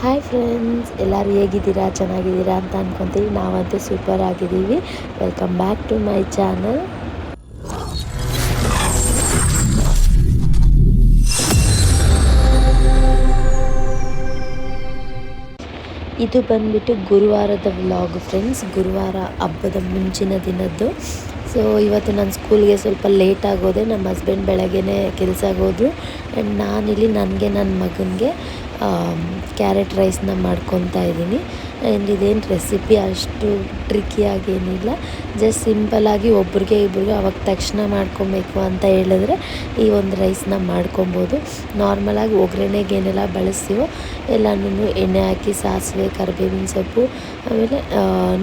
Hi friends, ಎಲ್ಲರೂ ಹೇಗಿದ್ದೀರಾ? ಚೆನ್ನಾಗಿದ್ದೀರಾ ಅಂತ ಅಂದ್ಕೊತೀವಿ. ನಾವಂತೂ ಸೂಪರ್ ಆಗಿದ್ದೀವಿ. Welcome back to my channel. ಇದು ಬಂದುಬಿಟ್ಟು ಗುರುವಾರದ ವ್ಲಾಗ್ ಫ್ರೆಂಡ್ಸ್. ಗುರುವಾರ ಹಬ್ಬದ ಮುಂಚಿನ ದಿನದ್ದು. ಸೊ ಇವತ್ತು ನಾನು ಸ್ಕೂಲ್ಗೆ ಸ್ವಲ್ಪ ಲೇಟ್ ಆಗೋದೆ. ನಮ್ಮ ಹಸ್ಬೆಂಡ್ ಬೆಳಗ್ಗೆನೇ ಕೆಲಸಕ್ಕೆ ಹೋದರು. ಆ್ಯಂಡ್ ನಾನಿಲ್ಲಿ ನನಗೆ ನನ್ನ ಮಗನಿಗೆ ಕ್ಯಾರೆಟ್ ರೈಸ್ನ ಮಾಡ್ಕೊತಾ ಇದ್ದೀನಿ. ಆ್ಯಂಡ್ ಇದೇನು ರೆಸಿಪಿ ಅಷ್ಟು ಟ್ರಿಕ್ಕಿಯಾಗೇನಿಲ್ಲ, ಜಸ್ಟ್ ಸಿಂಪಲ್ಲಾಗಿ ಒಬ್ರಿಗೆ ಇಬ್ರಿಗೆ ಅವಾಗ ತಕ್ಷಣ ಮಾಡ್ಕೊಬೇಕು ಅಂತ ಹೇಳಿದ್ರೆ ಈ ಒಂದು ರೈಸ್ನ ಮಾಡ್ಕೊಬೋದು. ನಾರ್ಮಲಾಗಿ ಒಗ್ಗರಣೆಗೆ ಏನೆಲ್ಲ ಬಳಸ್ತೀವೋ ಎಲ್ಲನೂ ಎಣ್ಣೆ ಹಾಕಿ ಸಾಸಿವೆ, ಕರಿಬೇವಿನ ಸೊಪ್ಪು, ಆಮೇಲೆ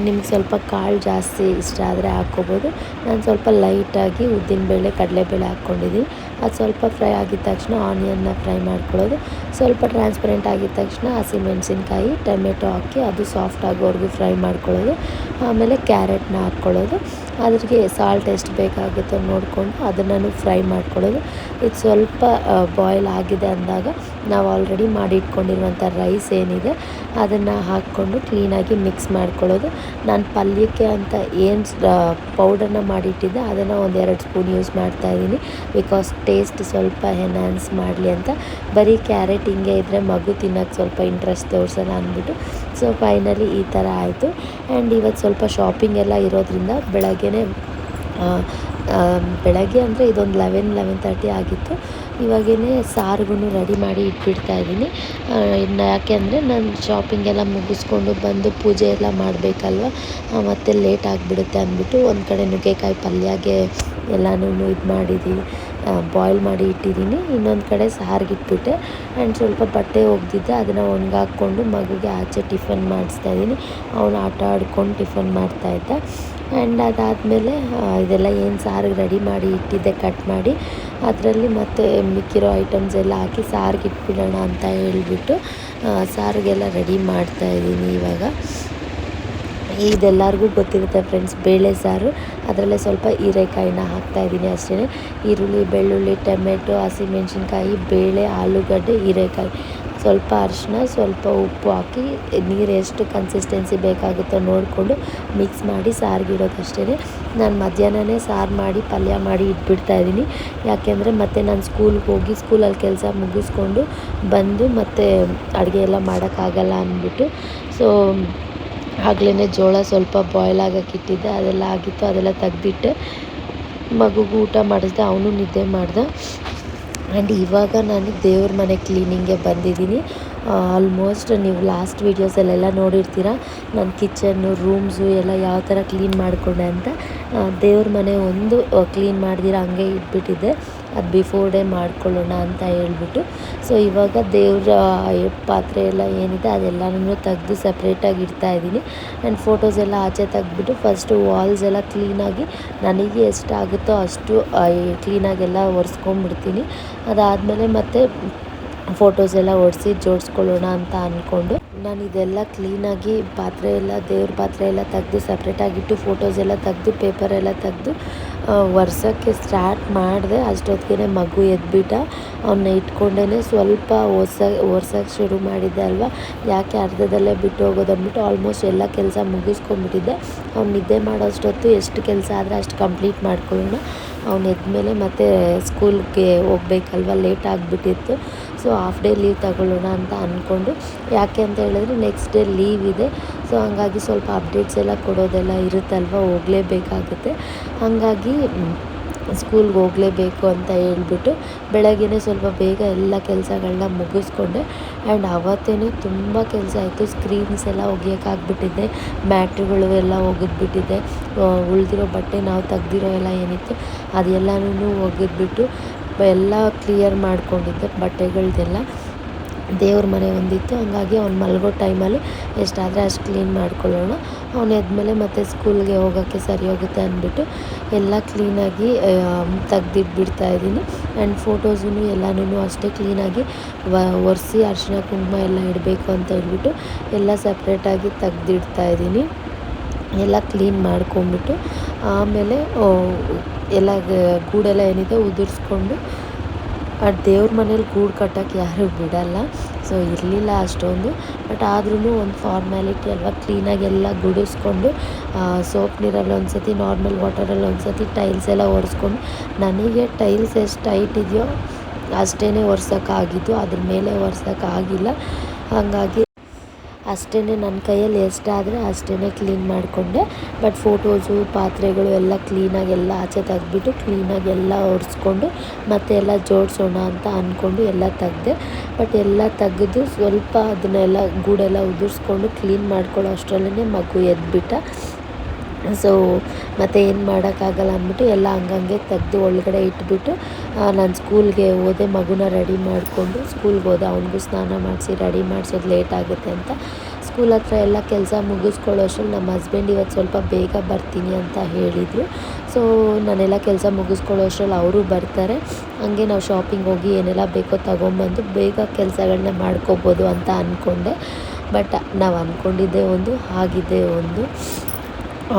ನಿಮ್ಗೆ ಸ್ವಲ್ಪ ಕಾಳು ಜಾಸ್ತಿ ಇಷ್ಟ ಆದರೆ ಹಾಕ್ಕೊಬೋದು. ನಾನು ಸ್ವಲ್ಪ ಲೈಟಾಗಿ ಉದ್ದಿನಬೇಳೆ, ಕಡಲೆಬೇಳೆ ಹಾಕ್ಕೊಂಡಿದ್ದೀನಿ. ಅದು ಸ್ವಲ್ಪ ಫ್ರೈ ಆಗಿದ ತಕ್ಷಣ ಆನಿಯನ್ನ ಫ್ರೈ ಮಾಡ್ಕೊಳ್ಳೋದು. ಸ್ವಲ್ಪ ಟ್ರಾನ್ಸ್ಪರೆಂಟ್ ಆಗಿದ ತಕ್ಷಣ ಹಸಿಮೆಣಸಿನ್ಕಾಯಿ, ಟೊಮೆಟೊ ಹಾಕಿ ಅದು ಸಾಫ್ಟ್ ಆಗೋವರೆಗೂ ಫ್ರೈ ಮಾಡ್ಕೊಳ್ಳೋದು. ಆಮೇಲೆ ಕ್ಯಾರೆಟ್ನ ಹಾಕ್ಕೊಳ್ಳೋದು. ಅದ್ರಿಗೆ ಸಾಲ್ಟ್ ಎಷ್ಟು ಬೇಕಾಗುತ್ತೋ ನೋಡಿಕೊಂಡು ಅದನ್ನು ಫ್ರೈ ಮಾಡ್ಕೊಳ್ಳೋದು. ಇದು ಸ್ವಲ್ಪ ಬಾಯ್ಲ್ ಆಗಿದೆ ಅಂದಾಗ ನಾವು ಆಲ್ರೆಡಿ ಮಾಡಿ ಇಟ್ಕೊಂಡಿರುವಂಥ ರೈಸ್ ಏನಿದೆ ಅದನ್ನು ಹಾಕ್ಕೊಂಡು ಕ್ಲೀನಾಗಿ ಮಿಕ್ಸ್ ಮಾಡ್ಕೊಳ್ಳೋದು. ನಾನು ಪಲ್ಯಕ್ಕೆ ಅಂತ ಏನು ಪೌಡರ್ನ ಮಾಡಿಟ್ಟಿದ್ದೆ ಅದನ್ನು ಒಂದು 2 ಸ್ಪೂನ್ ಯೂಸ್ ಮಾಡ್ತಾಯಿದ್ದೀನಿ. ಬಿಕಾಸ್ ಟೇಸ್ಟ್ ಸ್ವಲ್ಪ ಎನ್ಹಾನ್ಸ್ ಮಾಡಲಿ ಅಂತ. ಬರೀ ಕ್ಯಾರೆಟ್ ಹಿಂಗೆ ಇದ್ದರೆ ಮಗು ತಿನ್ನೋಕ್ಕೆ ಸ್ವಲ್ಪ ಇಂಟ್ರೆಸ್ಟ್ ತೋರಿಸಲ್ಲ ಅಂದ್ಬಿಟ್ಟು ಸೊ ಫೈನಲಿ ಈ ಥರ ಆಯಿತು. ಆ್ಯಂಡ್ ಇವತ್ತು ಸ್ವಲ್ಪ ಶಾಪಿಂಗ್ ಎಲ್ಲ ಇರೋದ್ರಿಂದ ಬೆಳಗ್ಗೆ ಅಂದರೆ ಇದೊಂದು 11:30 ಆಗಿತ್ತು. ಇವಾಗೇ ಸಾರಿಗೂ ರೆಡಿ ಮಾಡಿ ಇಟ್ಬಿಡ್ತಾಯಿದ್ದೀನಿ. ಇನ್ನು ಯಾಕೆ ಅಂದರೆ ನಾನು ಶಾಪಿಂಗೆಲ್ಲ ಮುಗಿಸ್ಕೊಂಡು ಬಂದು ಪೂಜೆ ಎಲ್ಲ ಮಾಡಬೇಕಲ್ವ, ಮತ್ತು ಲೇಟ್ ಆಗಿಬಿಡುತ್ತೆ ಅಂದ್ಬಿಟ್ಟು ಒಂದು ಕಡೆ ನುಗ್ಗೆಕಾಯಿ ಪಲ್ಯಗೆ ಎಲ್ಲನೂ ಇದು ಮಾಡಿದ್ದೀನಿ, ಬಾಯ್ಲ್ ಮಾಡಿ ಇಟ್ಟಿದ್ದೀನಿ. ಇನ್ನೊಂದು ಕಡೆ ಸಾರಿಗೆ ಇಟ್ಬಿಟ್ಟೆ. ಆ್ಯಂಡ್ ಸ್ವಲ್ಪ ಬಟ್ಟೆ ಒಗೆದಿದ್ದೆ, ಅದನ್ನು ಒಣಗಾಕ್ಕೊಂಡು ಮಗುಗೆ ಆಚೆ ಟಿಫನ್ ಮಾಡಿಸ್ತಾಯಿದ್ದೀನಿ. ಅವನು ಆಟ ಆಡ್ಕೊಂಡು ಟಿಫನ್ ಮಾಡ್ತಾಯಿದ್ದ. ಆ್ಯಂಡ್ ಅದಾದಮೇಲೆ ಇದೆಲ್ಲ ಏನು ಸಾರಿಗೆ ರೆಡಿ ಮಾಡಿ ಇಟ್ಟಿದ್ದೆ ಕಟ್ ಮಾಡಿ ಅದರಲ್ಲಿ ಮತ್ತೆ ಮಿಕ್ಕಿರೋ ಐಟಮ್ಸ್ ಎಲ್ಲ ಹಾಕಿ ಸಾರಿಗೆ ಇಟ್ಬಿಡೋಣ ಅಂತ ಹೇಳಿಬಿಟ್ಟು ಸಾರಿಗೆಲ್ಲ ರೆಡಿ ಮಾಡ್ತಾಯಿದ್ದೀನಿ. ಇವಾಗ ಇದೆಲ್ಲರಿಗೂ ಗೊತ್ತಿರುತ್ತೆ ಫ್ರೆಂಡ್ಸ್, ಬೇಳೆ ಸಾರು. ಅದರಲ್ಲೇ ಸ್ವಲ್ಪ ಹೀರೆಕಾಯಿನ ಹಾಕ್ತಾಯಿದ್ದೀನಿ ಅಷ್ಟೇ. ಈರುಳ್ಳಿ, ಬೆಳ್ಳುಳ್ಳಿ, ಟೊಮೆಟೊ, ಹಸಿಮೆಣ್ಸಿನ್ಕಾಯಿ, ಬೇಳೆ, ಆಲೂಗಡ್ಡೆ, ಹೀರೆಕಾಯಿ, ಸ್ವಲ್ಪ ಅರಿಶಿನ, ಸ್ವಲ್ಪ ಉಪ್ಪು ಹಾಕಿ ನೀರು ಎಷ್ಟು ಕನ್ಸಿಸ್ಟೆನ್ಸಿ ಬೇಕಾಗುತ್ತೋ ನೋಡಿಕೊಂಡು ಮಿಕ್ಸ್ ಮಾಡಿ ಸಾರಿಗಿಡೋದಷ್ಟೇ. ನಾನು ಮಧ್ಯಾಹ್ನವೇ ಸಾರು ಮಾಡಿ ಪಲ್ಯ ಮಾಡಿ ಇಟ್ಬಿಡ್ತಾಯಿದ್ದೀನಿ. ಯಾಕೆಂದರೆ ಮತ್ತೆ ನಾನು ಸ್ಕೂಲ್ಗೆ ಹೋಗಿ ಸ್ಕೂಲಲ್ಲಿ ಕೆಲಸ ಮುಗಿಸ್ಕೊಂಡು ಬಂದು ಮತ್ತೆ ಅಡುಗೆ ಎಲ್ಲ ಮಾಡೋಕ್ಕಾಗಲ್ಲ ಅಂದ್ಬಿಟ್ಟು ಸೊ ಆಗಲೇ ಜೋಳ ಸ್ವಲ್ಪ ಬಾಯ್ಲ್ ಆಗೋಕ್ಕೆ ಇಟ್ಟಿದ್ದೆ, ಅದೆಲ್ಲ ಆಗಿತ್ತು, ಅದೆಲ್ಲ ತೆಗ್ದಿಟ್ಟೆ. ಮಗುಗೂ ಊಟ ಮಾಡಿಸ್ದೆ, ಅವನು ನಿದ್ದೆ ಮಾಡ್ದೆ. ಆ್ಯಂಡ್ ಇವಾಗ ನಾನು ದೇವ್ರ ಮನೆ ಕ್ಲೀನಿಂಗ್ಗೆ ಬಂದಿದ್ದೀನಿ. ಆಲ್ಮೋಸ್ಟ್ ನೀವು ಲಾಸ್ಟ್ ವೀಡಿಯೋಸಲ್ಲೆಲ್ಲ ನೋಡಿರ್ತೀರ ನನ್ನ ಕಿಚನ್ನು, ರೂಮ್ಸು ಎಲ್ಲ ಯಾವ ಥರ ಕ್ಲೀನ್ ಮಾಡಿಕೊಂಡೆ ಅಂತ. ದೇವ್ರ ಮನೆ ಒಂದು ಕ್ಲೀನ್ ಮಾಡ್ದಿರ ಹಂಗೆ ಇಟ್ಬಿಟ್ಟಿದ್ದೆ, ಅದು ಬಿಫೋರ್ ಡೇ ಮಾಡ್ಕೊಳ್ಳೋಣ ಅಂತ ಹೇಳ್ಬಿಟ್ಟು. ಸೊ ಇವಾಗ ದೇವ್ರ ಪಾತ್ರೆ ಎಲ್ಲ ಏನಿದೆ ಅದೆಲ್ಲನೂ ತೆಗೆದು ಸಪ್ರೇಟಾಗಿ ಇಡ್ತಾಯಿದ್ದೀನಿ. ಆ್ಯಂಡ್ ಫೋಟೋಸ್ ಎಲ್ಲ ಆಚೆ ತೆಗೆದ್ಬಿಟ್ಟು ಫಸ್ಟು ವಾಲ್ಸ್ ಎಲ್ಲ ಕ್ಲೀನಾಗಿ ನನಗೆ ಎಷ್ಟಾಗುತ್ತೋ ಅಷ್ಟು ಕ್ಲೀನಾಗೆಲ್ಲ ಒರೆಸ್ಕೊಂಡ್ಬಿಡ್ತೀನಿ. ಅದಾದಮೇಲೆ ಮತ್ತೆ ಫೋಟೋಸ್ ಎಲ್ಲ ಒರೆಸಿ ಜೋಡಿಸ್ಕೊಳ್ಳೋಣ ಅಂತ ಅಂದ್ಕೊಂಡು ನಾನು ಇದೆಲ್ಲ ಕ್ಲೀನಾಗಿ ಪಾತ್ರೆ ಎಲ್ಲ ದೇವ್ರ ಪಾತ್ರೆ ಎಲ್ಲ ತೆಗೆದು ಸಪ್ರೇಟಾಗಿಟ್ಟು ಫೋಟೋಸ್ ಎಲ್ಲ ತೆಗೆದು ಪೇಪರೆಲ್ಲ ತೆಗೆದು ಒರ್ಸೋಕ್ಕೆ ಸ್ಟಾರ್ಟ್ ಮಾಡಿದೆ. ಅಷ್ಟೊತ್ತಿಗೆ ಮಗು ಎದ್ಬಿಟ್ಟ. ಅವನ್ನ ಇಟ್ಕೊಂಡೇ ಸ್ವಲ್ಪ ಒರ್ಸೋಕ್ಕೆ ಶುರು ಮಾಡಿದ್ದೆ ಅಲ್ವಾ, ಯಾಕೆ ಅರ್ಧದಲ್ಲೇ ಬಿಟ್ಟು ಹೋಗೋದು ಅಂದ್ಬಿಟ್ಟು ಆಲ್ಮೋಸ್ಟ್ ಎಲ್ಲ ಕೆಲಸ ಮುಗಿಸ್ಕೊಂಡ್ಬಿಟ್ಟಿದ್ದೆ. ಅವ್ನು ನಿದ್ದೆ ಮಾಡೋಷ್ಟೊತ್ತು ಎಷ್ಟು ಕೆಲಸ ಆದರೆ ಅಷ್ಟು ಕಂಪ್ಲೀಟ್ ಮಾಡ್ಕೊಳ್ಳೋಣ. ಅವ್ನು ಎದ್ಮೇಲೆ ಮತ್ತೆ ಸ್ಕೂಲ್ಗೆ ಹೋಗ್ಬೇಕಲ್ವ, ಲೇಟ್ ಆಗಿಬಿಟ್ಟಿತ್ತು. ಸೊ ಹಾಫ್ ಡೇ ಲೀವ್ ತಗೊಳ್ಳೋಣ ಅಂತ ಅಂದ್ಕೊಂಡು, ಯಾಕೆ ಅಂತ ಹೇಳಿದ್ರೆ ನೆಕ್ಸ್ಟ್ ಡೇ ಲೀವ್ ಇದೆ. ಸೊ ಹಾಗಾಗಿ ಸ್ವಲ್ಪ ಅಪ್ಡೇಟ್ಸ್ ಎಲ್ಲ ಕೊಡೋದೆಲ್ಲ ಇರುತ್ತಲ್ವ, ಹೋಗಲೇಬೇಕಾಗುತ್ತೆ. ಹಾಗಾಗಿ ಸ್ಕೂಲ್ಗೆ ಹೋಗಲೇಬೇಕು ಅಂತ ಹೇಳ್ಬಿಟ್ಟು ಬೆಳಗ್ಗೆನೇ ಸ್ವಲ್ಪ ಬೇಗ ಎಲ್ಲ ಕೆಲಸಗಳನ್ನ ಮುಗಿಸ್ಕೊಂಡೆ. ಆ್ಯಂಡ್ ಅವತ್ತೇ ತುಂಬ ಕೆಲಸ ಆಯಿತು. ಸ್ಕ್ರೀನ್ಸ್ ಎಲ್ಲ ಒಗೆಯೋಕ್ಕಾಗ್ಬಿಟ್ಟಿದ್ದೆ, ಮ್ಯಾಟ್ರುಗಳು ಎಲ್ಲ ಒಗೆದ್ಬಿಟ್ಟಿದ್ದೆ. ಉಳಿದಿರೋ ಬಟ್ಟೆ ನಾವು ತೆಗ್ದಿರೋ ಎಲ್ಲ ಏನಿತ್ತು ಅದೆಲ್ಲನೂ ಒಗೆದ್ಬಿಟ್ಟು ಎಲ್ಲ ಕ್ಲಿಯರ್ ಮಾಡ್ಕೊಂಡಿದ್ದೆ ಬಟ್ಟೆಗಳದ್ದೆಲ್ಲ. ದೇವ್ರ ಮನೆ ಒಂದಿತ್ತು, ಹಂಗಾಗಿ ಅವ್ನು ಮಲಗೋ ಟೈಮಲ್ಲಿ ಎಷ್ಟಾದರೆ ಅಷ್ಟು ಕ್ಲೀನ್ ಮಾಡ್ಕೊಳ್ಳೋಣ. ಅವನು ಎದ್ಮೇಲೆ ಮತ್ತೆ ಸ್ಕೂಲ್ಗೆ ಹೋಗೋಕ್ಕೆ ಸರಿ ಹೋಗುತ್ತೆ ಅಂದ್ಬಿಟ್ಟು ಎಲ್ಲ ಕ್ಲೀನಾಗಿ ತೆಗ್ದಿಟ್ಬಿಡ್ತಾಯಿದ್ದೀನಿ. ಆ್ಯಂಡ್ ಫೋಟೋಸೂ ಎಲ್ಲನೂ ಅಷ್ಟೇ ಕ್ಲೀನಾಗಿ ಒರೆಸಿ ಅರಿಶಿನ ಕುಂಕುಮ ಎಲ್ಲ ಇಡಬೇಕು ಅಂತ ಹೇಳ್ಬಿಟ್ಟು ಎಲ್ಲ ಸಪ್ರೇಟಾಗಿ ತೆಗ್ದಿಡ್ತಾಯಿದ್ದೀನಿ. ಎಲ್ಲ ಕ್ಲೀನ್ ಮಾಡ್ಕೊಂಬಿಟ್ಟು ಆಮೇಲೆ ಎಲ್ಲ ಗೂಡೆಲ್ಲ ಏನಿದೆ ಉದುರಿಸ್ಕೊಂಡು ದೇವ್ರ ಮನೇಲಿ ಗೂಡು ಕಟ್ಟೋಕ್ಕೆ ಯಾರೂ ಬಿಡಲ್ಲ. ಸೊ ಇರಲಿಲ್ಲ ಅಷ್ಟೊಂದು, ಬಟ್ ಆದ್ರೂ ಒಂದು ಫಾರ್ಮ್ಯಾಲಿಟಿ ಅಲ್ವಾ, ಕ್ಲೀನಾಗಿ ಎಲ್ಲ ಗುಡಿಸ್ಕೊಂಡು ಸೋಪ್ ನೀರಲ್ಲಿ ಒಂದು ಸತಿ, ನಾರ್ಮಲ್ ವಾಟರಲ್ಲಿ ಒಂದು ಸತಿ ಟೈಲ್ಸ್ ಎಲ್ಲ ಒರೆಸ್ಕೊಂಡು, ನನಗೆ ಟೈಲ್ಸ್ ಎಷ್ಟು ಟೈಟ್ ಇದೆಯೋ ಅಷ್ಟೇ ಒರ್ಸೋಕ್ಕಾಗಿದ್ದು, ಅದ್ರ ಮೇಲೆ ಒರ್ಸೋಕ್ಕಾಗಿಲ್ಲ. ಹಾಗಾಗಿ ಅಷ್ಟೇ ನನ್ನ ಕೈಯಲ್ಲಿ ಎಷ್ಟಾದರೆ ಅಷ್ಟೇ ಕ್ಲೀನ್ ಮಾಡಿಕೊಂಡೆ. ಬಟ್ ಫೋಟೋಸು ಪಾತ್ರೆಗಳು ಎಲ್ಲ ಕ್ಲೀನಾಗಿ ಎಲ್ಲ ಆಚೆ ತೆಗ್ದುಬಿಟ್ಟು ಕ್ಲೀನಾಗಿ ಎಲ್ಲ ಒರೆಸ್ಕೊಂಡು ಮತ್ತೆ ಎಲ್ಲ ಜೋಡಿಸೋಣ ಅಂತ ಅಂದ್ಕೊಂಡು ಎಲ್ಲ ತೆಗ್ದೆ. ಬಟ್ ಎಲ್ಲ ತೆಗೆದು ಸ್ವಲ್ಪ ಅದನ್ನೆಲ್ಲ ಗೂಡೆಲ್ಲ ಉದುರಿಸ್ಕೊಂಡು ಕ್ಲೀನ್ ಮಾಡ್ಕೊಳ್ಳೋ ಅಷ್ಟರಲ್ಲೇ ಮಗು ಎದ್ಬಿಟ್ಟ. ಸೊ ಮತ್ತು ಏನು ಮಾಡೋಕ್ಕಾಗಲ್ಲ ಅಂದ್ಬಿಟ್ಟು ಎಲ್ಲ ಹಂಗಂಗೆ ತೆಗೆದು ಒಳಗಡೆ ಇಟ್ಬಿಟ್ಟು ನಾನು ಸ್ಕೂಲ್ಗೆ ಹೋದೆ. ಮಗುನ ರೆಡಿ ಮಾಡಿಕೊಂಡು ಸ್ಕೂಲ್ಗೆ ಹೋದೆ. ಅವನಿಗೂ ಸ್ನಾನ ಮಾಡಿಸಿ ರೆಡಿ ಮಾಡಿಸೋದು ಲೇಟ್ ಆಗುತ್ತೆ ಅಂತ ಸ್ಕೂಲ್ ಹತ್ರ ಎಲ್ಲ ಕೆಲಸ ಮುಗಿಸ್ಕೊಳ್ಳೋ ಅಷ್ಟರಲ್ಲಿ ನಮ್ಮ ಹಸ್ಬೆಂಡ್ ಇವತ್ತು ಸ್ವಲ್ಪ ಬೇಗ ಬರ್ತೀನಿ ಅಂತ ಹೇಳಿದರು. ಸೊ ನಾನೆಲ್ಲ ಕೆಲಸ ಮುಗಿಸ್ಕೊಳ್ಳೋ ಅಷ್ಟರಲ್ಲಿ ಅವರು ಬರ್ತಾರೆ. ಹಂಗೆ ನಾವು ಶಾಪಿಂಗ್ ಹೋಗಿ ಏನೆಲ್ಲ ಬೇಕೋ ತೊಗೊಂಬಂದು ಬೇಗ ಕೆಲಸಗಳನ್ನ ಮಾಡ್ಕೋಬೋದು ಅಂತ ಅಂದ್ಕೊಂಡೆ. ಬಟ್ ನಾವು ಅಂದ್ಕೊಂಡಿದ್ದೇ ಒಂದು, ಆಗಿದೆ ಒಂದು.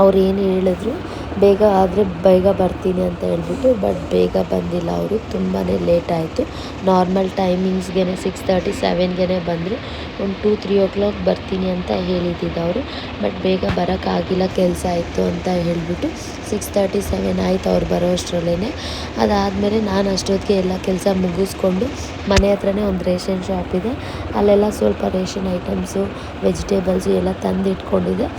ಅವ್ರು ಏನು ಹೇಳಿದ್ರು, ಬೇಗ ಆದರೆ ಬೇಗ ಬರ್ತೀನಿ ಅಂತ ಹೇಳ್ಬಿಟ್ಟು, ಬಟ್ ಬೇಗ ಬಂದಿಲ್ಲ ಅವರು, ತುಂಬಾ ಲೇಟ್ ಆಯಿತು. ನಾರ್ಮಲ್ ಟೈಮಿಂಗ್ಸ್ಗೆ 6:30 7ಗೆ ಬಂದರು. ಒಂದು 2-3 o'clock ಬರ್ತೀನಿ ಅಂತ ಹೇಳಿದ್ದಿದ್ದು ಬಟ್ ಬೇಗ ಬರೋಕ್ಕಾಗಿಲ್ಲ, ಕೆಲಸ ಆಯಿತು ಅಂತ ಹೇಳಿಬಿಟ್ಟು 6:30 7 ಆಯಿತು ಅವ್ರು ಬರೋ ಅಷ್ಟರಲ್ಲೇ. ಅದಾದಮೇಲೆ ನಾನು ಅಷ್ಟೊತ್ತಿಗೆ ಎಲ್ಲ ಕೆಲಸ ಮುಗಿಸ್ಕೊಂಡು ಮನೆ ಹತ್ರನೇ ಒಂದು ರೇಷನ್ ಶಾಪ್ ಇದೆ, ಅಲ್ಲೆಲ್ಲ ಸ್ವಲ್ಪ ರೇಷನ್ ಐಟಮ್ಸು, ವೆಜಿಟೇಬಲ್ಸು ಎಲ್ಲ ತಂದಿಟ್ಕೊಂಡಿದ್ದೆ.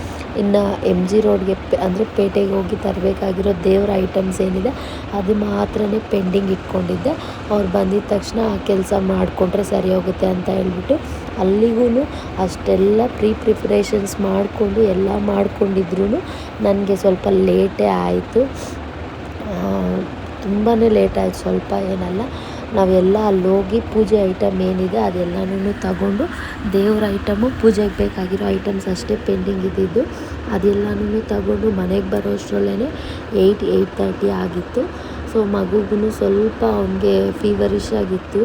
ಇನ್ನು MG ರೋಡ್ಗೆ ಅಂದರೆ ಪೇಟೆಗೆ ಹೋಗಿ ತರಬೇಕಾಗಿರೋ ದೇವ್ರ ಐಟಮ್ಸ್ ಏನಿದೆ ಅದು ಮಾತ್ರ ಪೆಂಡಿಂಗ್ ಇಟ್ಕೊಂಡಿದ್ದೆ. ಅವ್ರು ಬಂದಿದ್ದ ತಕ್ಷಣ ಆ ಕೆಲಸ ಮಾಡಿಕೊಂಡ್ರೆ ಸರಿ ಹೋಗುತ್ತೆ ಅಂತ ಹೇಳ್ಬಿಟ್ಟು ಅಲ್ಲಿಗೂ ಅಷ್ಟೆಲ್ಲ ಪ್ರಿಪ್ರೇಷನ್ಸ್ ಮಾಡಿಕೊಂಡು ಎಲ್ಲ ಮಾಡ್ಕೊಂಡಿದ್ರು ನನಗೆ ಸ್ವಲ್ಪ ಲೇಟೇ ಆಯಿತು. ತುಂಬಾ ಲೇಟ್ ಆಯಿತು, ಸ್ವಲ್ಪ ಏನಲ್ಲ. ನಾವೆಲ್ಲ ಅಲ್ಲಿ ಹೋಗಿ ಪೂಜೆ ಐಟಮ್ ಏನಿದೆ ಅದೆಲ್ಲನೂ ತಗೊಂಡು, ದೇವ್ರ ಐಟಮು ಪೂಜೆಗೆ ಬೇಕಾಗಿರೋ ಐಟಮ್ಸ್ ಅಷ್ಟೇ ಪೆಂಡಿಂಗ್ ಇದ್ದಿದ್ದು, ಅದೆಲ್ಲನೂ ತಗೊಂಡು ಮನೆಗೆ ಬರೋ ಅಷ್ಟರಲ್ಲೇ 8-8:30 ಆಗಿತ್ತು. ಸೊ ಮಗುಗೂ ಸ್ವಲ್ಪ ಅವನಿಗೆ ಫೀವರಿಶ್ ಆಗಿತ್ತು,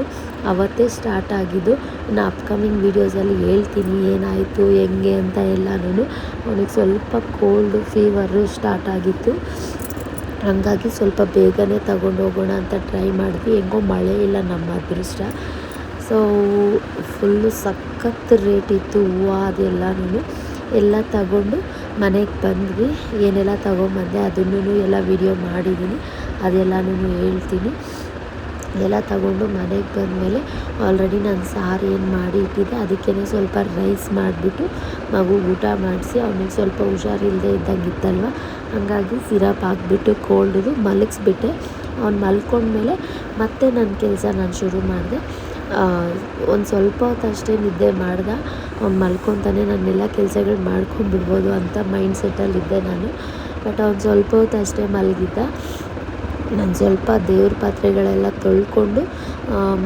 ಅವತ್ತೇ ಸ್ಟಾರ್ಟ್ ಆಗಿದ್ದು. ಇನ್ನು ಅಪ್ಕಮಿಂಗ್ ವೀಡಿಯೋಸಲ್ಲಿ ಹೇಳ್ತೀನಿ ಏನಾಯಿತು ಹೆಂಗೆ ಅಂತ ಎಲ್ಲನೂ. ಅವನಿಗೆ ಸ್ವಲ್ಪ ಕೋಲ್ಡು ಫೀವರು ಸ್ಟಾರ್ಟ್ ಆಗಿತ್ತು, ಹಾಗಾಗಿ ಸ್ವಲ್ಪ ಬೇಗನೆ ತಗೊಂಡು ಹೋಗೋಣ ಅಂತ ಟ್ರೈ ಮಾಡಿದ್ವಿ. ಹೆಂಗೋ ಮಳೆ ಇಲ್ಲ, ನಮ್ಮ ಅದೃಷ್ಟ. ಸೊ ಫುಲ್ಲು ಸಖತ್ ರೇಟ್ ಇತ್ತು ಹೂವು ಅದೆಲ್ಲನೂ. ಎಲ್ಲ ತಗೊಂಡು ಮನೆಗೆ ಬಂದ್ವಿ. ಏನೆಲ್ಲ ತೊಗೊಂಬಂದೆ ಅದನ್ನು ಎಲ್ಲ ವಿಡಿಯೋ ಮಾಡಿದ್ದೀನಿ, ಅದೆಲ್ಲನೂ ಹೇಳ್ತೀನಿ. ಎಲ್ಲ ತಗೊಂಡು ಮನೆಗೆ ಬಂದಮೇಲೆ ಆಲ್ರೆಡಿ ನಾನು ಸಾರು ಏನು ಮಾಡಿ ಇಟ್ಟಿದ್ದೆ, ಅದಕ್ಕೇ ಸ್ವಲ್ಪ ರೈಸ್ ಮಾಡಿಬಿಟ್ಟು ಮಗು ಊಟ ಮಾಡಿಸಿ, ಅವನಿಗೆ ಸ್ವಲ್ಪ ಹುಷಾರಿಲ್ಲದೆ ಇದ್ದಂಗಿತ್ತಲ್ವ, ಹಾಗಾಗಿ ಸಿರಪ್ ಹಾಕ್ಬಿಟ್ಟು ಕೋಲ್ಡ್ದು ಮಲಗಿಸ್ಬಿಟ್ಟೆ. ಅವ್ನು ಮಲ್ಕೊಂಡ್ಮೇಲೆ ಮತ್ತೆ ನನ್ನ ಕೆಲಸ ನಾನು ಶುರು ಮಾಡಿದೆ. ಒಂದು ಸ್ವಲ್ಪ ಹೊತ್ತು ಅಷ್ಟೇ ನಿದ್ದೆ ಮಾಡ್ದೆ. ಅವ್ನು ಮಲ್ಕೊತಾನೆ, ನಾನೆಲ್ಲ ಕೆಲಸಗಳು ಮಾಡ್ಕೊಂಡ್ಬಿಡ್ಬೋದು ಅಂತ ಮೈಂಡ್ ಸೆಟ್ಟಲ್ಲಿದ್ದೆ ನಾನು. ಬಟ್ ಅವ್ನು ಸ್ವಲ್ಪ ಹೊತ್ತು ಅಷ್ಟೇ ಮಲಗಿದ್ದ. ನಾನು ಸ್ವಲ್ಪ ದೇವ್ರ ಪಾತ್ರೆಗಳೆಲ್ಲ ತೊಳ್ಕೊಂಡು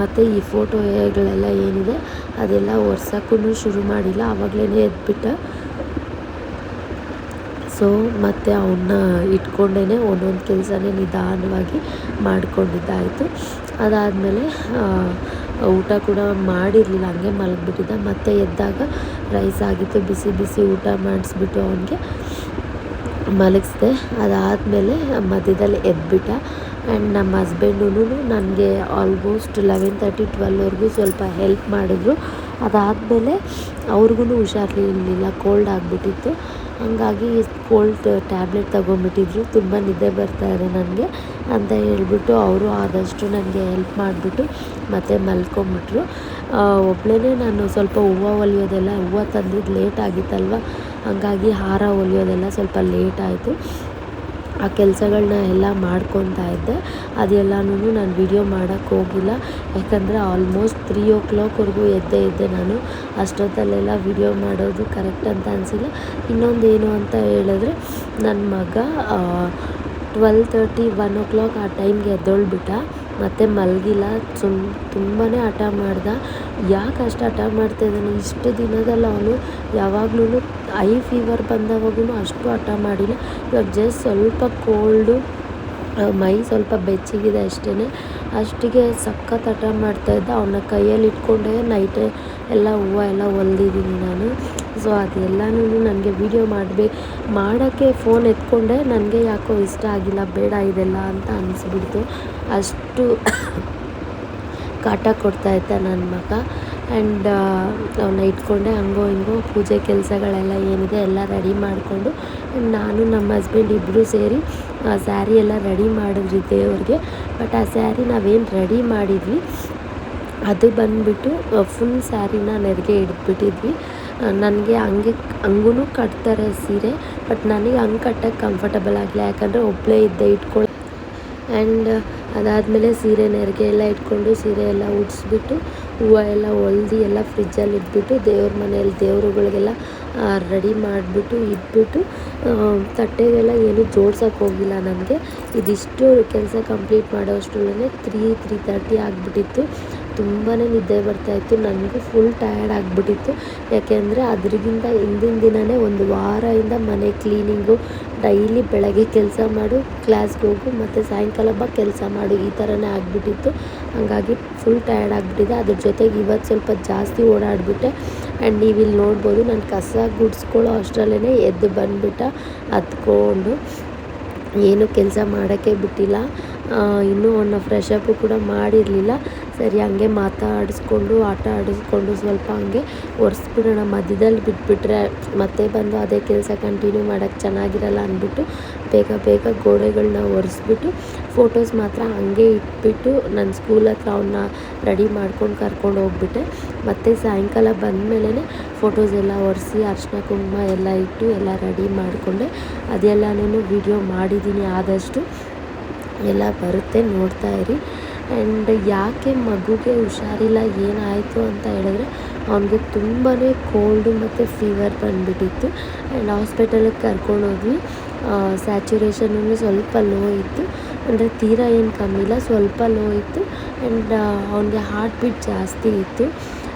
ಮತ್ತು ಈ ಫೋಟೋಗಳೆಲ್ಲ ಏನಿದೆ ಅದೆಲ್ಲ ಒರ್ಸೋಕ್ಕೂ ಶುರು ಮಾಡಿಲ್ಲ, ಆವಾಗಲೇ ಎದ್ಬಿಟ್ಟ. ಸೊ ಮತ್ತು ಅವನ್ನ ಇಟ್ಕೊಂಡೇ ಒಂದೊಂದು ಕೆಲಸನೇ ನಿಧಾನವಾಗಿ ಮಾಡ್ಕೊಂಡಿದ್ದಾಯಿತು. ಅದಾದಮೇಲೆ ಊಟ ಕೂಡ ಮಾಡಿರಲಿಲ್ಲ, ಹಂಗೆ ಮಲಗಿಬಿಟ್ಟಿದ್ದ. ಮತ್ತೆ ಎದ್ದಾಗ ರೈಸ್ ಆಗಿತ್ತು, ಬಿಸಿ ಬಿಸಿ ಊಟ ಮಾಡಿಸ್ಬಿಟ್ಟು ಅವನಿಗೆ ಮಲಗಿಸ್ದೆ. ಅದಾದಮೇಲೆ ಮಧ್ಯದಲ್ಲಿ ಎದ್ಬಿಟ್ಟ. ಆ್ಯಂಡ್ ನಮ್ಮ ಹಸ್ಬೆಂಡೂ ನನಗೆ ಆಲ್ಮೋಸ್ಟ್ 11:30 12ವರೆಗೂ ಸ್ವಲ್ಪ ಹೆಲ್ಪ್ ಮಾಡಿದ್ರು. ಅದಾದಮೇಲೆ ಅವ್ರಿಗೂ ಹುಷಾರಿರಲಿಲ್ಲ, ಕೋಲ್ಡ್ ಆಗಿಬಿಟ್ಟಿತ್ತು. ಹಾಗಾಗಿ ಕೋಲ್ಡ್ ಟ್ಯಾಬ್ಲೆಟ್ ತೊಗೊಂಬಿಟ್ಟಿದ್ರು. ತುಂಬ ನಿದ್ದೆ ಬರ್ತಾಯಿದೆ ನನಗೆ ಅಂತ ಹೇಳ್ಬಿಟ್ಟು ಅವರು ಆದಷ್ಟು ನನಗೆ ಹೆಲ್ಪ್ ಮಾಡಿಬಿಟ್ಟು ಮತ್ತೆ ಮಲ್ಕೊಂಬಿಟ್ರು. ಒಬ್ಬಳೇ ನಾನು ಸ್ವಲ್ಪ ಹೂವು ಹೊಲಿಯೋದೆಲ್ಲ, ಹೂವು ತಂದಿದ್ದು ಲೇಟ್ ಆಗಿತ್ತಲ್ವ, ಹಾಗಾಗಿ ಹಾರ ಹೊಲಿಯೋದೆಲ್ಲ ಸ್ವಲ್ಪ ಲೇಟ್ ಆಯಿತು. ಆ ಕೆಲಸಗಳನ್ನ ಎಲ್ಲ ಮಾಡ್ಕೊತಾ ಇದ್ದೆ. ಅದೆಲ್ಲನೂ ನಾನು ವಿಡಿಯೋ ಮಾಡೋಕ್ಕೆ ಹೋಗಿಲ್ಲ, ಯಾಕಂದರೆ ಆಲ್ಮೋಸ್ಟ್ 3 o'clockವರೆಗೂ ಎದ್ದೆ ನಾನು. ಅಷ್ಟೊತ್ತಲ್ಲೆಲ್ಲ ವಿಡಿಯೋ ಮಾಡೋದು ಕರೆಕ್ಟ್ ಅಂತ ಅನಿಸಿಲ್ಲ. ಇನ್ನೊಂದು ಏನು ಅಂತ ಹೇಳಿದ್ರೆ, ನನ್ನ ಮಗ 12:30 1 o'clock ಆ ಟೈಮ್ಗೆ ಎದ್ದೊಳ್ಬಿಟ್ಟ, ಮತ್ತು ಮಲಗಿಲ್ಲ. ತುಂಬಾ ಹಠ ಮಾಡ್ದ. ಯಾಕೆ ಅಷ್ಟು ಹಠ ಮಾಡ್ತಾಯಿದ್ದಾನೆ ಇಷ್ಟು ದಿನದಲ್ಲಿ? ಅವನು ಯಾವಾಗಲೂ ಐ ಫೀವರ್ ಬಂದವಾಗೂ ಅಷ್ಟು ಹಠ ಮಾಡಿಲ್ಲ. ಇವಾಗ ಜಸ್ಟ್ ಸ್ವಲ್ಪ ಕೋಲ್ಡು, ಮೈ ಸ್ವಲ್ಪ ಬೆಚ್ಚಗಿದೆ ಅಷ್ಟೇ, ಅಷ್ಟಿಗೆ ಸಖತ್ ಹಠ ಮಾಡ್ತಾಯಿದ್ದ. ಅವನ ಕೈಯಲ್ಲಿ ಇಟ್ಕೊಂಡೇ ನೈಟೇ ಎಲ್ಲ ಹೂವು ಎಲ್ಲ ಹೊಲ್ದಿದ್ದೀನಿ ನಾನು. ಸೊ ಅದೆಲ್ಲನೂ ನನಗೆ ವೀಡಿಯೋ ಮಾಡೋಕ್ಕೆ ಫೋನ್ ಎತ್ಕೊಂಡೆ, ನನಗೆ ಯಾಕೋ ಇಷ್ಟ ಆಗಿಲ್ಲ, ಬೇಡ ಇದೆಲ್ಲ ಅಂತ ಅನಿಸ್ಬಿಡ್ತು. ಅಷ್ಟು ಕಾಟ ಕೊಡ್ತಾಯಿದ್ದ ನನ್ನ ಮಗ. ಆ್ಯಂಡ್ ಅವನ್ನ ಇಟ್ಕೊಂಡೆ ಹಂಗೋ ಹಿಂಗೋ ಪೂಜೆ ಕೆಲಸಗಳೆಲ್ಲ ಏನಿದೆ ಎಲ್ಲ ರೆಡಿ ಮಾಡಿಕೊಂಡು ನಾನು ನಮ್ಮ ಹಸ್ಬೆಂಡ್ ಇಬ್ಬರು ಸೇರಿ ಸ್ಯಾರಿ ಎಲ್ಲ ರೆಡಿ ಮಾಡಿದ್ರಿ ದೇವ್ರಿಗೆ. ಬಟ್ ಆ ಸ್ಯಾರಿ ನಾವೇನು ರೆಡಿ ಮಾಡಿದ್ವಿ ಅದು ಬಂದುಬಿಟ್ಟು ಫುಲ್ ಸ್ಯಾರಿನ ನೆರಿಗೆ ಹಿಡಿದ್ಬಿಟ್ಟಿದ್ವಿ. ನನಗೆ ಹಂಗೂ ಕಟ್ತಾರೆ ಸೀರೆ, ಬಟ್ ನನಗೆ ಹಂಗೆ ಕಟ್ಟೋಕ್ಕೆ ಕಂಫರ್ಟಬಲ್ ಆಗಲಿಲ್ಲ, ಯಾಕಂದರೆ ಒಬ್ಬಳೇ ಇದ್ದೆ ಇಟ್ಕೊಳ್ಳಿ. ಆ್ಯಂಡ್ ಅದಾದಮೇಲೆ ಸೀರೆ ನೆರಿಗೆ ಎಲ್ಲ ಇಟ್ಕೊಂಡು ಸೀರೆ ಎಲ್ಲ ಉಡಿಸ್ಬಿಟ್ಟು ಹೂವು ಎಲ್ಲ ಹೊಲ್ದು ಎಲ್ಲ ಫ್ರಿಜ್ಜಲ್ಲಿ ಇಟ್ಬಿಟ್ಟು ದೇವ್ರ ಮನೆಯಲ್ಲಿ ದೇವರುಗಳಿಗೆಲ್ಲ ರೆಡಿ ಮಾಡಿಬಿಟ್ಟು ಇಟ್ಬಿಟ್ಟು ತಟ್ಟೆಗೆಲ್ಲ ಏನು ಜೋಡ್ಸೋಕ್ಕೆ ಹೋಗಿಲ್ಲ. ನನಗೆ ಇದಿಷ್ಟು ಕೆಲಸ ಕಂಪ್ಲೀಟ್ ಮಾಡೋ ಅಷ್ಟರಲ್ಲೇ 3:30 ಆಗಿಬಿಟ್ಟಿತ್ತು. ತುಂಬಾ ನಿದ್ದೆ ಬರ್ತಾಯಿತ್ತು, ನನಗೂ ಫುಲ್ ಟಯರ್ಡ್ ಆಗಿಬಿಟ್ಟಿತ್ತು. ಯಾಕೆಂದರೆ ಅದ್ರಿಗಿಂತ ಹಿಂದಿನ ದಿನವೇ ಒಂದು ವಾರದಿಂದ ಮನೆ ಕ್ಲೀನಿಂಗು, ಡೈಲಿ ಬೆಳಗ್ಗೆ ಕೆಲಸ ಮಾಡು, ಕ್ಲಾಸ್ಗೆ ಹೋಗು, ಮತ್ತು ಸಾಯಂಕಾಲ ಬಾ ಕೆಲಸ ಮಾಡು, ಈ ಥರನೇ ಆಗಿಬಿಟ್ಟಿತ್ತು. ಹಾಗಾಗಿ ಫುಲ್ ಟಯರ್ಡ್ ಆಗಿಬಿಟ್ಟಿದೆ. ಅದ್ರ ಜೊತೆಗೆ ಇವತ್ತು ಸ್ವಲ್ಪ ಜಾಸ್ತಿ ಓಡಾಡಿಬಿಟ್ಟೆ. ಆ್ಯಂಡ್ ನೀವು ಇಲ್ಲಿ ನೋಡ್ಬೋದು, ನಾನು ಕಸ ಗುಡಿಸ್ಕೊಳ್ಳೋ ಅಷ್ಟರಲ್ಲೇ ಎದ್ದು ಬಂದುಬಿಟ್ಟ ಹತ್ಕೊಂಡು. ಏನು ಕೆಲಸ ಮಾಡೋಕ್ಕೆ ಬಿಟ್ಟಿಲ್ಲ. ಇನ್ನೂ ಅವನ್ನ ಫ್ರೆಶ್ ಅಪ್ಪು ಕೂಡ ಮಾಡಿರಲಿಲ್ಲ. ಸರಿ ಹಂಗೆ ಮಾತಾಡಿಸ್ಕೊಂಡು ಆಟ ಆಡಿಸ್ಕೊಂಡು ಸ್ವಲ್ಪ ಹಂಗೆ ಒರೆಸ್ಬಿಡೋಣ, ಮಧ್ಯದಲ್ಲಿ ಬಿಟ್ಬಿಟ್ರೆ ಮತ್ತೆ ಬಂದು ಅದೇ ಕೆಲಸ ಕಂಟಿನ್ಯೂ ಮಾಡೋಕ್ಕೆ ಚೆನ್ನಾಗಿರಲ್ಲ ಅಂದ್ಬಿಟ್ಟು ಬೇಗ ಗೋಡೆಗಳನ್ನ ಒರೆಸ್ಬಿಟ್ಟು ಫೋಟೋಸ್ ಮಾತ್ರ ಹಂಗೆ ಇಟ್ಬಿಟ್ಟು ನನ್ನ ಸ್ಕೂಲ್ ಹತ್ರ ಅವನ್ನ ರೆಡಿ ಮಾಡ್ಕೊಂಡು ಕರ್ಕೊಂಡು ಹೋಗ್ಬಿಟ್ಟೆ. ಮತ್ತು ಸಾಯಂಕಾಲ ಬಂದಮೇಲೆ ಫೋಟೋಸ್ ಎಲ್ಲ ಒರೆಸಿ ಅರಿಶಿನ ಕುಂಕುಮ ಎಲ್ಲ ಇಟ್ಟು ಎಲ್ಲ ರೆಡಿ ಮಾಡಿಕೊಂಡೆ. ಅದೆಲ್ಲನೂ ವಿಡಿಯೋ ಮಾಡಿದ್ದೀನಿ, ಆದಷ್ಟು ಎಲ್ಲ ಬರುತ್ತೆ ನೋಡ್ತಾಯಿರಿ. ಆ್ಯಂಡ್ ಯಾಕೆ ಮಗುಗೆ ಹುಷಾರಿಲ್ಲ ಏನಾಯಿತು ಅಂತ ಹೇಳಿದ್ರೆ ಅವನಿಗೆ ತುಂಬಾ ಕೋಲ್ಡು ಮತ್ತು ಫೀವರ್ ಬಂದುಬಿಟ್ಟಿತ್ತು. ಆ್ಯಂಡ್ ಹಾಸ್ಪಿಟಲಿಗೆ ಕರ್ಕೊಂಡೋದ್ವಿ. ಸ್ಯಾಚುರೇಷನ್ನು ಸ್ವಲ್ಪ ಲೋ ಇತ್ತು, ಅಂದರೆ ತೀರಾ ಏನು ಕಮ್ಮಿ ಇಲ್ಲ, ಸ್ವಲ್ಪ ಲೋ ಇತ್ತು. ಆ್ಯಂಡ್ ಅವನಿಗೆ ಹಾರ್ಟ್ ಬೀಟ್ ಜಾಸ್ತಿ ಇತ್ತು.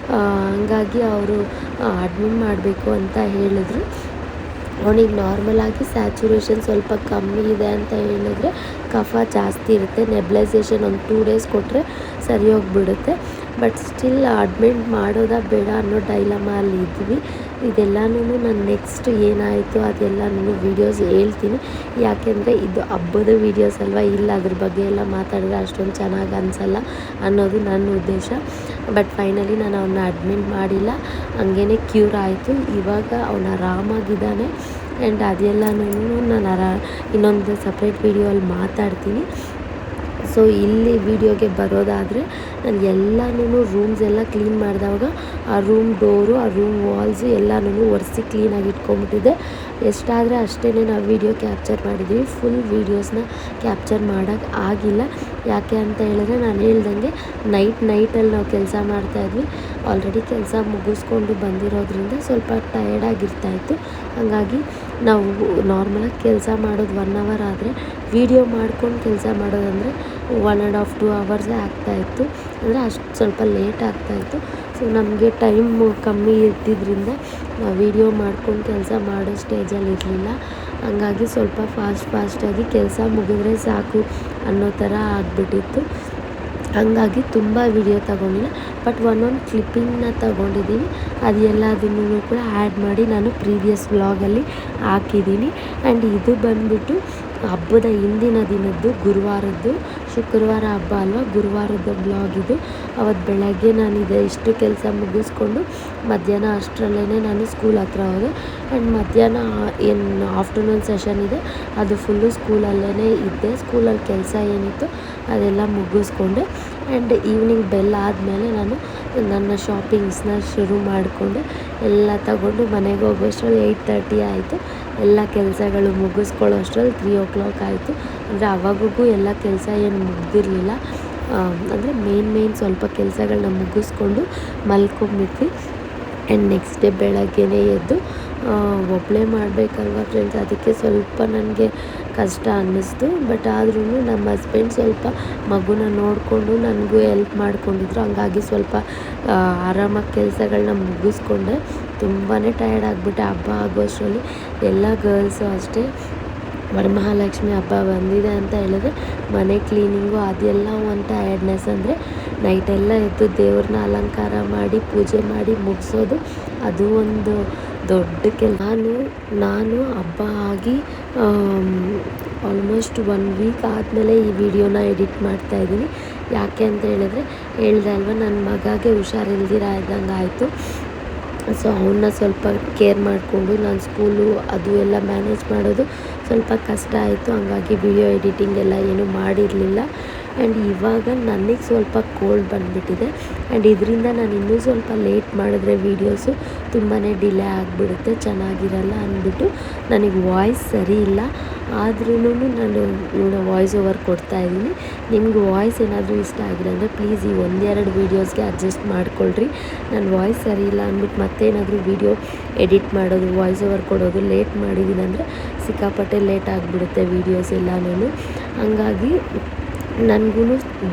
ಹಂಗಾಗಿ ಅವರು ಅಡ್ಮಿಟ್ ಮಾಡಬೇಕು ಅಂತ ಹೇಳಿದ್ರು. ಅವನಿಗೆ ನಾರ್ಮಲಾಗಿ ಸ್ಯಾಚುರೇಷನ್ ಸ್ವಲ್ಪ ಕಮ್ಮಿ ಇದೆ ಅಂತ ಹೇಳಿದ್ರೆ ಕಫ ಜಾಸ್ತಿ ಇರುತ್ತೆ. ನೆಬ್ಲೈಸೇಷನ್ ಒಂದು 2 ಡೇಸ್ ಕೊಟ್ಟರೆ ಸರಿ ಹೋಗಿಬಿಡುತ್ತೆ. ಬಟ್ ಸ್ಟಿಲ್ ಅಡ್ಮಿಟ್ ಮಾಡೋದಾ ಬೇಡ ಅನ್ನೋ ಡೈಲಮಲ್ಲಿ ಇದ್ವಿ. ಇದೆಲ್ಲನೂ ನಾನು ನೆಕ್ಸ್ಟ್ ಏನಾಯಿತು ಅದೆಲ್ಲನೂ ವೀಡಿಯೋಸ್ ಹೇಳ್ತೀನಿ. ಯಾಕೆಂದರೆ ಇದು ಹಬ್ಬದ ವೀಡಿಯೋಸ್ ಅಲ್ವಾ, ಇಲ್ಲ ಅದ್ರ ಬಗ್ಗೆ ಎಲ್ಲ ಮಾತಾಡಿದ್ರೆ ಅಷ್ಟೊಂದು ಚೆನ್ನಾಗಿ ಅನಿಸಲ್ಲ ಅನ್ನೋದು ನನ್ನ ಉದ್ದೇಶ. ಬಟ್ ಫೈನಲಿ ನಾನು ಅವನ್ನ ಅಡ್ಮಿಟ್ ಮಾಡಿಲ್ಲ, ಹಂಗೇ ಕ್ಯೂರ್ ಆಯಿತು. ಇವಾಗ ಅವನ ಆರಾಮಾಗಿದ್ದಾನೆ. ಆ್ಯಂಡ್ ಅದೆಲ್ಲನೂ ನಾನು ಇನ್ನೊಂದು ಸಪ್ರೇಟ್ ವೀಡಿಯೋಲ್ಲಿ ಮಾತಾಡ್ತೀನಿ. ಸೊ ಇಲ್ಲಿ ವೀಡಿಯೋಗೆ ಬರೋದಾದರೆ ನಾನು ಎಲ್ಲನೂ ರೂಮ್ಸ್ ಎಲ್ಲ ಕ್ಲೀನ್ ಮಾಡಿದವಾಗ ಆ ರೂಮ್ ಡೋರು, ಆ ರೂಮ್ ವಾಲ್ಸು ಎಲ್ಲನೂ ಒರೆಸಿ ಕ್ಲೀನಾಗಿ ಇಟ್ಕೊಂಬಿಟ್ಟಿದ್ದೆ. ಎಷ್ಟಾದರೆ ಅಷ್ಟೇ ನಾವು ವೀಡಿಯೋ ಕ್ಯಾಪ್ಚರ್ ಮಾಡಿದ್ದೀವಿ. ಫುಲ್ ವೀಡಿಯೋಸ್ನ ಕ್ಯಾಪ್ಚರ್ ಮಾಡೋಕ್ಕೆ ಆಗಿಲ್ಲ. ಯಾಕೆ ಅಂತ ಹೇಳಿದ್ರೆ ನಾನು ಹೇಳ್ದಂಗೆ ನೈಟಲ್ಲಿ ನಾವು ಕೆಲಸ ಮಾಡ್ತಾಯಿದ್ವಿ. ಆಲ್ರೆಡಿ ಕೆಲಸ ಮುಗಿಸ್ಕೊಂಡು ಬಂದಿರೋದ್ರಿಂದ ಸ್ವಲ್ಪ ಟಯರ್ಡಾಗಿರ್ತಾಯಿತ್ತು. ಹಾಗಾಗಿ ನಾವು ನಾರ್ಮಲಾಗಿ ಕೆಲಸ ಮಾಡೋದು 1 ಅವರ್ ಆದರೆ ವೀಡಿಯೋ ಮಾಡ್ಕೊಂಡು ಕೆಲಸ ಮಾಡೋದಂದರೆ 1.5 2 ಅವರ್ಸೇ ಆಗ್ತಾಯಿತ್ತು. ಅಂದರೆ ಅಷ್ಟು ಸ್ವಲ್ಪ ಲೇಟ್ ಆಗ್ತಾಯಿತ್ತು. ಸೊ ನಮಗೆ ಟೈಮು ಕಮ್ಮಿ ಇದ್ದಿದ್ದರಿಂದ ನಾವು ವೀಡಿಯೋ ಮಾಡ್ಕೊಂಡು ಕೆಲಸ ಮಾಡೋ ಸ್ಟೇಜಲ್ಲಿ ಇರಲಿಲ್ಲ. ಹಂಗಾಗಿ ಸ್ವಲ್ಪ ಫಾಸ್ಟಾಗಿ ಕೆಲಸ ಮುಗಿದ್ರೆ ಸಾಕು ಅನ್ನೋ ಥರ ಆಗಿಬಿಟ್ಟಿತ್ತು. ಹಂಗಾಗಿ ತುಂಬ ವೀಡಿಯೋ ತಗೊಂಡಿಲ್ಲ, ಬಟ್ ಒಂದೊಂದು ಕ್ಲಿಪ್ಪಿಂಗ್ನ ತಗೊಂಡಿದ್ದೀನಿ. ಅದು ಎಲ್ಲದನ್ನೂ ಕೂಡ ಆ್ಯಡ್ ಮಾಡಿ ನಾನು ಪ್ರೀವಿಯಸ್ ವ್ಲಾಗಲ್ಲಿ ಹಾಕಿದ್ದೀನಿ. ಆ್ಯಂಡ್ ಇದು ಬಂದುಬಿಟ್ಟು ಹಬ್ಬದ ಹಿಂದಿನ ದಿನದ್ದು, ಗುರುವಾರದ್ದು. ಶುಕ್ರವಾರ ಹಬ್ಬ ಅಲ್ವಾ, ಗುರುವಾರದ ವ್ಲಾಗ್ ಇದು. ಅವತ್ತು ಬೆಳಗ್ಗೆ ನಾನು ಇಷ್ಟು ಕೆಲಸ ಮುಗಿಸ್ಕೊಂಡು ಮಧ್ಯಾಹ್ನ ಅಷ್ಟರಲ್ಲೇ ನಾನು ಸ್ಕೂಲ್ ಹತ್ರ ಹೋದೆ. ಆ್ಯಂಡ್ ಮಧ್ಯಾಹ್ನ ಏನು ಆಫ್ಟರ್ನೂನ್ ಸೆಷನ್ ಇದೆ ಅದು ಫುಲ್ಲು ಸ್ಕೂಲಲ್ಲೇ ಇದ್ದೆ. ಸ್ಕೂಲಲ್ಲಿ ಕೆಲಸ ಏನಿತ್ತು ಅದೆಲ್ಲ ಮುಗಿಸ್ಕೊಂಡೆ. ಆ್ಯಂಡ್ ಈವ್ನಿಂಗ್ ಬೆಲ್ ಆದಮೇಲೆ ನಾನು ನನ್ನ ಶಾಪಿಂಗ್ಸ್ನ ಶುರು ಮಾಡಿಕೊಂಡೆ. ಎಲ್ಲ ತಗೊಂಡು ಮನೆಗೆ ಹೋಗೋಷ್ಟರಲ್ಲಿ 8:30 ಆಯಿತು. ಎಲ್ಲ ಕೆಲಸಗಳು ಮುಗಿಸ್ಕೊಳ್ಳೋ ಅಷ್ಟರಲ್ಲಿ 3 o'clock ಆಯಿತು. ಅಂದರೆ ಅವಾಗೂ ಎಲ್ಲ ಕೆಲಸ ಏನು ಮುಗ್ದಿರಲಿಲ್ಲ. ಅಂದರೆ ಮೇನ್ ಸ್ವಲ್ಪ ಕೆಲಸಗಳನ್ನ ಮುಗಿಸ್ಕೊಂಡು ಮಲ್ಕೊಂಬಿಟ್ವಿ. ಆ್ಯಂಡ್ ನೆಕ್ಸ್ಟ್ ಡೇ ಬೆಳಗ್ಗೆನೇ ಎದ್ದು ಒಬ್ಬಳೇ ಮಾಡಬೇಕಲ್ವ ಫ್ರೆಂಡ್ಸ್, ಅದಕ್ಕೆ ಸ್ವಲ್ಪ ನನಗೆ ಕಷ್ಟ ಅನ್ನಿಸ್ತು. ಬಟ್ ಆದ್ರೂ ನಮ್ಮ ಹಸ್ಬೆಂಡ್ ಸ್ವಲ್ಪ ಮಗುನ ನೋಡಿಕೊಂಡು ನನಗೂ ಹೆಲ್ಪ್ ಮಾಡ್ಕೊಂಡಿದ್ರು. ಹಂಗಾಗಿ ಸ್ವಲ್ಪ ಆರಾಮಾಗಿ ಕೆಲಸಗಳನ್ನ ಮುಗಿಸ್ಕೊಂಡೆ. ತುಂಬಾ ಟಯರ್ಡ್ ಆಗಿಬಿಟ್ಟೆ. ಹಬ್ಬ ಆಗೋಷ್ಟರಲ್ಲಿ ಎಲ್ಲ ಗರ್ಲ್ಸು ಅಷ್ಟೇ, ವರಮಹಾಲಕ್ಷ್ಮಿ ಹಬ್ಬ ಬಂದಿದೆ ಅಂತ ಹೇಳಿದ್ರೆ ಮನೆ ಕ್ಲೀನಿಂಗು ಅದೆಲ್ಲ ಒಂದು ಟಯರ್ಡ್ನೆಸ್. ಅಂದರೆ ನೈಟೆಲ್ಲ ಎದ್ದು ದೇವ್ರನ್ನ ಅಲಂಕಾರ ಮಾಡಿ ಪೂಜೆ ಮಾಡಿ ಮುಗಿಸೋದು ಅದು ಒಂದು ದೊಡ್ಡ ನಾನು ಹಬ್ಬ ಆಗಿ ಆಲ್ಮೋಸ್ಟ್ 1 ವೀಕ್ ಆದಮೇಲೆ ಈ ವಿಡಿಯೋನ ಎಡಿಟ್ ಮಾಡ್ತಾಯಿದ್ದೀನಿ. ಯಾಕೆ ಅಂತ ಹೇಳಿದ್ರೆ ಹೇಳ್ದೆ ಅಲ್ವ, ನನ್ನ ಮಗಗೆ ಹುಷಾರಿಲ್ದಿರ ಇದ್ದಂಗೆ ಆಯಿತು. ಸೊ ಅವನ್ನ ಸ್ವಲ್ಪ ಕೇರ್ ಮಾಡಿಕೊಂಡು ನಾನು ಸ್ಕೂಲು ಅದು ಎಲ್ಲ ಮ್ಯಾನೇಜ್ ಮಾಡೋದು ಸ್ವಲ್ಪ ಕಷ್ಟ ಆಯಿತು. ಹಂಗಾಗಿ ವಿಡಿಯೋ ಎಡಿಟಿಂಗ್ ಎಲ್ಲ ಏನೂ ಮಾಡಿರಲಿಲ್ಲ. ಆ್ಯಂಡ್ ಇವಾಗ ನನಗೆ ಸ್ವಲ್ಪ ಕೋಲ್ಡ್ ಬಂದುಬಿಟ್ಟಿದೆ. ಆ್ಯಂಡ್ ಇದರಿಂದ ನಾನು ಇನ್ನೂ ಸ್ವಲ್ಪ ಲೇಟ್ ಮಾಡಿದ್ರೆ ವೀಡಿಯೋಸು ತುಂಬಾ ಡಿಲೇ ಆಗಿಬಿಡುತ್ತೆ, ಚೆನ್ನಾಗಿರಲ್ಲ ಅಂದ್ಬಿಟ್ಟು ನನಗೆ ವಾಯ್ಸ್ ಸರಿ ಇಲ್ಲ. ಆದ್ರೂ ನಾನು ವಾಯ್ಸ್ ಓವರ್ ಕೊಡ್ತಾಯಿದ್ದೀನಿ. ನಿಮ್ಗೆ ವಾಯ್ಸ್ ಏನಾದರೂ ಇಷ್ಟ ಆಗಿಲ್ಲ ಅಂದರೆ ಪ್ಲೀಸ್ ಈ 1-2 ವೀಡಿಯೋಸ್ಗೆ ಅಡ್ಜಸ್ಟ್ ಮಾಡ್ಕೊಳ್ರಿ. ನನ್ನ ವಾಯ್ಸ್ ಸರಿ ಇಲ್ಲ ಅಂದ್ಬಿಟ್ಟು ಮತ್ತೇನಾದರೂ ವೀಡಿಯೋ ಎಡಿಟ್ ಮಾಡೋದು, ವಾಯ್ಸ್ ಓವರ್ ಕೊಡೋದು ಲೇಟ್ ಮಾಡಿದ್ದೀನಿ ಅಂದರೆ ಸಿಕ್ಕಾಪಟ್ಟೆ ಲೇಟ್ ಆಗಿಬಿಡುತ್ತೆ ವೀಡಿಯೋಸ್ ಎಲ್ಲನೂ. ಹಂಗಾಗಿ ನನಗೂ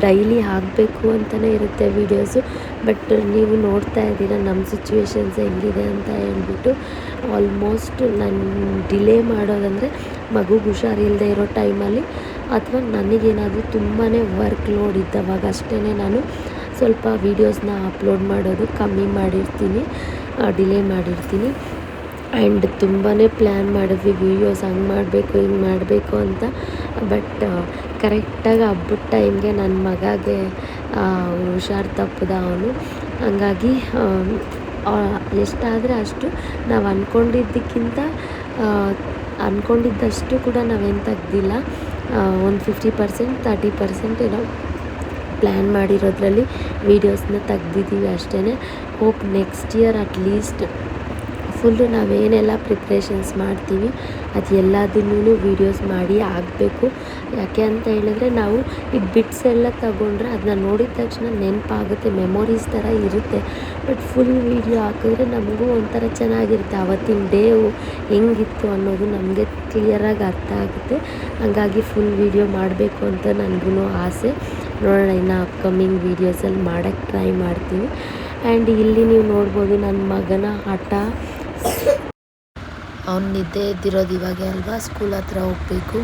ಡೈಲಿ ಹಾಕಬೇಕು ಅಂತಲೇ ಇರುತ್ತೆ ವೀಡಿಯೋಸು. ಬಟ್ ನೀವು ನೋಡ್ತಾ ಇದ್ದೀರ ನಮ್ಮ ಸಿಚುವೇಶನ್ಸ್ ಹೆಂಗಿದೆ ಅಂತ ಹೇಳ್ಬಿಟ್ಟು. ಆಲ್ಮೋಸ್ಟ್ ನಾನು ಡಿಲೇ ಮಾಡೋದಂದರೆ ಮಗುಗೆ ಹುಷಾರಿಲ್ಲದೆ ಇರೋ ಟೈಮಲ್ಲಿ ಅಥವಾ ನನಗೇನಾದರೂ ತುಂಬಾ ವರ್ಕ್ ಲೋಡ್ ಇದ್ದವಾಗ ಅಷ್ಟೇ ನಾನು ಸ್ವಲ್ಪ ವೀಡಿಯೋಸ್ನ ಅಪ್ಲೋಡ್ ಮಾಡೋದು ಕಮ್ಮಿ ಮಾಡಿರ್ತೀನಿ, ಡಿಲೇ ಮಾಡಿರ್ತೀನಿ. ಆ್ಯಂಡ್ ತುಂಬಾ ಪ್ಲ್ಯಾನ್ ಮಾಡಿದ್ವಿ ವೀಡಿಯೋಸ್ ಹಂಗೆ ಮಾಡಬೇಕು ಹಿಂಗೆ ಮಾಡಬೇಕು ಅಂತ. ಬಟ್ ಕರೆಕ್ಟಾಗಿ ಹಬ್ಬದ ಟೈಮ್ಗೆ ನನ್ನ ಮಗಗೆ ಹುಷಾರು ತಪ್ಪದ ಅವನು. ಹಂಗಾಗಿ ಎಷ್ಟಾದರೆ ಅಷ್ಟು ನಾವು ಅಂದ್ಕೊಂಡಿದ್ದಷ್ಟು ಕೂಡ ನಾವೇನು ತೆಗ್ದಿಲ್ಲ. ಒಂದು 50% 30% ಏನೋ ಪ್ಲ್ಯಾನ್ ಮಾಡಿರೋದ್ರಲ್ಲಿ ವೀಡಿಯೋಸ್ನ ತೆಗ್ದಿದ್ದೀವಿ ಅಷ್ಟೇ. Hope next year at least full ನಾವೇನೆಲ್ಲ ಪ್ರಿಪ್ರೇಷನ್ಸ್ ಮಾಡ್ತೀವಿ ಅದು ಎಲ್ಲದನ್ನೂ ವೀಡಿಯೋಸ್ ಮಾಡಿ ಆಗಬೇಕು. ಯಾಕೆ ಅಂತ ಹೇಳಿದ್ರೆ ನಾವು ಈ ಬಿಟ್ಸ್ ಎಲ್ಲ ತಗೊಂಡ್ರೆ ಅದನ್ನ ನೋಡಿದ ತಕ್ಷಣ ನೆನಪಾಗುತ್ತೆ, ಮೆಮೊರೀಸ್ ಥರ ಇರುತ್ತೆ. ಬಟ್ ಫುಲ್ ವೀಡಿಯೋ ಹಾಕಿದ್ರೆ ನಮಗೂ ಒಂಥರ ಚೆನ್ನಾಗಿರುತ್ತೆ. ಆವತ್ತಿನ ಡೇವು ಹೆಂಗಿತ್ತು ಅನ್ನೋದು ನಮಗೆ ಕ್ಲಿಯರಾಗಿ ಅರ್ಥ ಆಗುತ್ತೆ. ಹಾಗಾಗಿ ಫುಲ್ ವೀಡಿಯೋ ಮಾಡಬೇಕು ಅಂತ ನನಗೂ ಆಸೆ. ನೋಡೋಣ, ಇನ್ನು ಅಪ್ಕಮಿಂಗ್ ವೀಡಿಯೋಸಲ್ಲಿ ಮಾಡೋಕ್ಕೆ ಟ್ರೈ ಮಾಡ್ತೀನಿ. ಆ್ಯಂಡ್ ಇಲ್ಲಿ ನೀವು ನೋಡ್ಬೋದು ನನ್ನ ಮಗನ ಹಠ. ಅವ್ನು ನಿದ್ದೆ ಎದ್ದಿರೋದು ಇವಾಗೆ ಅಲ್ವಾ, ಸ್ಕೂಲ್ ಹತ್ರ ಹೋಗಬೇಕು,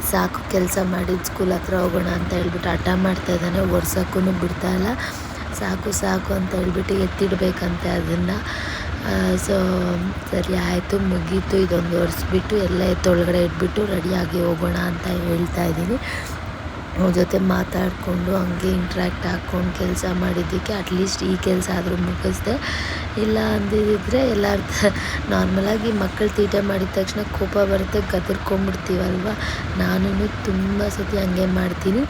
ಸಾಕು ಕೆಲಸ ಮಾಡಿದ್ದು ಸ್ಕೂಲ್ ಹತ್ರ ಹೋಗೋಣ ಅಂತ ಹೇಳ್ಬಿಟ್ಟು ಹಠ ಮಾಡ್ತಾಯಿದ್ದಾನೆ. ಒರ್ಸೋಕ್ಕೂ ಬಿಡ್ತಾಯಿಲ್ಲ. ಸಾಕು ಅಂತ ಹೇಳ್ಬಿಟ್ಟು ಎತ್ತಿಡಬೇಕಂತೆ ಅದನ್ನು. ಸೊ ಸರಿ ಆಯಿತು, ಮುಗೀತು, ಇದೊಂದು ಒರೆಸ್ಬಿಟ್ಟು ಎಲ್ಲ ಎತ್ತೊಳಗಡೆ ಇಟ್ಬಿಟ್ಟು ರೆಡಿಯಾಗಿ ಹೋಗೋಣ ಅಂತ ಹೇಳ್ತಾಯಿದ್ದೀನಿ. ಅವ್ರ ಜೊತೆ ಮಾತಾಡಿಕೊಂಡು ಹಂಗೆ ಇಂಟ್ರ್ಯಾಕ್ಟ್ ಹಾಕ್ಕೊಂಡು ಕೆಲಸ ಮಾಡಿದ್ದಕ್ಕೆ ಅಟ್ಲೀಸ್ಟ್ ಈ ಕೆಲಸ ಆದರೂ ಮುಗಿಸ್ದೆ. ಇಲ್ಲ ಅಂದಿದ್ದರೆ ಎಲ್ಲರ ನಾರ್ಮಲಾಗಿ ಮಕ್ಕಳು ತೀಟೆ ಮಾಡಿದ ತಕ್ಷಣ ಕೋಪ ಬರುತ್ತೆ, ಗದರ್ಕೊಂಡ್ಬಿಡ್ತೀವಲ್ವ. ನಾನು ತುಂಬ ಸತಿ ಹಂಗೆ ಮಾಡ್ತೀನಿ,